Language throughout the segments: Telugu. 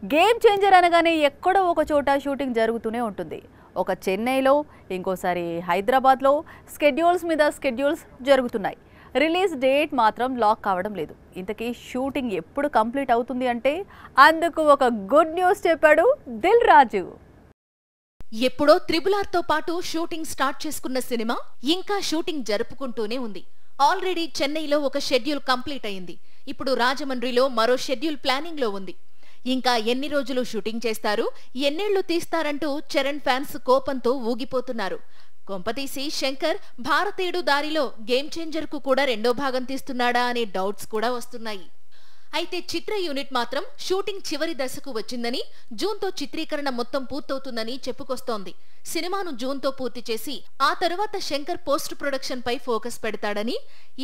గేమ్ చేంజర్ అనగానే ఎక్కడో ఒక చోట షూటింగ్ జరుగుతూనే ఉంటుంది. ఒక చెన్నైలో, ఇంకోసారి హైదరాబాద్లో స్కెడ్యూల్స్ జరుగుతున్నాయి. రిలీజ్ డేట్ మాత్రం లాక్ కావడం లేదు. ఇంతకీ షూటింగ్ ఎప్పుడు కంప్లీట్ అవుతుంది అంటే అందుకు ఒక గుడ్ న్యూస్ చెప్పాడు దిల్ రాజు. ఎప్పుడో త్రిబుల్-ఆర్ తో పాటు షూటింగ్ స్టార్ట్ చేసుకున్న సినిమా ఇంకా షూటింగ్ జరుపుకుంటూనే ఉంది. ఆల్రెడీ చెన్నైలో ఒక షెడ్యూల్ కంప్లీట్ అయింది. ఇప్పుడు రాజమండ్రిలో మరో షెడ్యూల్ ప్లానింగ్ లో ఉంది. ఇంకా ఎన్ని రోజులు షూటింగ్ చేస్తారు, ఎన్నేళ్లు తీస్తారంటూ చరణ్ ఫ్యాన్స్ కోపంతో ఊగిపోతున్నారు. కొంపతీసి శంకర్ భారతీయుడు దారిలో గేమ్ చేంజర్ కు కూడా రెండో భాగం తీస్తున్నాడా అనే డౌట్స్ కూడా వస్తున్నాయి. అయితే చిత్ర యూనిట్ మాత్రం షూటింగ్ చివరి దశకు వచ్చిందని, జూన్తో చిత్రీకరణ మొత్తం పూర్తవుతుందని చెప్పుకొస్తోంది. సినిమాను జూన్తో పూర్తి చేసి ఆ తరువాత శంకర్ పోస్ట్ ప్రొడక్షన్ పై ఫోకస్ పెడతాడని,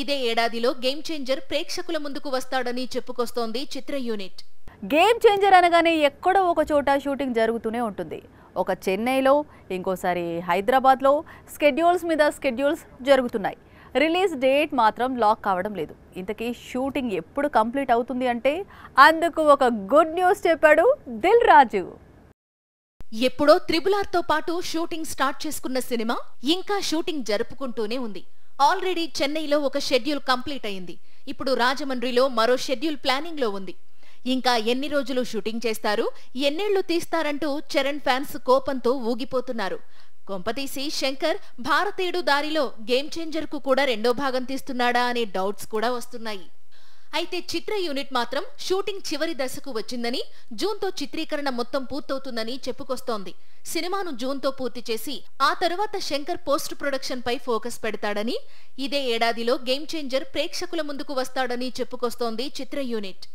ఇదే ఏడాదిలో గేమ్ చేంజర్ ప్రేక్షకుల ముందుకు వస్తాడని చెప్పుకొస్తోంది చిత్ర యూనిట్. గేమ్ చేంజర్ అనగానే ఎక్కడో ఒక చోట షూటింగ్ జరుగుతూనే ఉంటుంది. ఒక చెన్నైలో, ఇంకోసారి హైదరాబాద్లో స్కెడ్యూల్స్ జరుగుతున్నాయి. రిలీజ్ డేట్ మాత్రం లాక్ కావడం లేదు. ఇంతకీ షూటింగ్ ఎప్పుడు కంప్లీట్ అవుతుంది అంటే అందుకు ఒక గుడ్ న్యూస్ చెప్పాడు దిల్ రాజు. ఎప్పుడో త్రిబుల్-ఆర్ తో పాటు షూటింగ్ స్టార్ట్ చేసుకున్న సినిమా ఇంకా షూటింగ్ జరుపుకుంటూనే ఉంది. ఆల్రెడీ చెన్నైలో ఒక షెడ్యూల్ కంప్లీట్ అయింది. ఇప్పుడు రాజమండ్రిలో మరో షెడ్యూల్ ప్లానింగ్ లో ఉంది. ఇంకా ఎన్ని రోజులు షూటింగ్ చేస్తారు, ఎన్నేళ్లు తీస్తారంటూ చరణ్ ఫ్యాన్స్ కోపంతో ఊగిపోతున్నారు. కొంపతీసి శంకర్ భారతీయుడు దారిలో గేమ్ చేంజర్ కు కూడా రెండో భాగం తీస్తున్నాడా అనే డౌట్స్ కూడా వస్తున్నాయి. అయితే చిత్ర యూనిట్ మాత్రం షూటింగ్ చివరి దశకు వచ్చిందని, జూన్తో చిత్రీకరణ మొత్తం పూర్తవుతుందని చెప్పుకొస్తోంది. సినిమాను జూన్తో పూర్తి చేసి ఆ తరువాత శంకర్ పోస్ట్ ప్రొడక్షన్ పై ఫోకస్ పెడతాడని, ఇదే ఏడాదిలో గేమ్ చేంజర్ ప్రేక్షకుల ముందుకు వస్తాడని చెప్పుకొస్తోంది చిత్ర యూనిట్.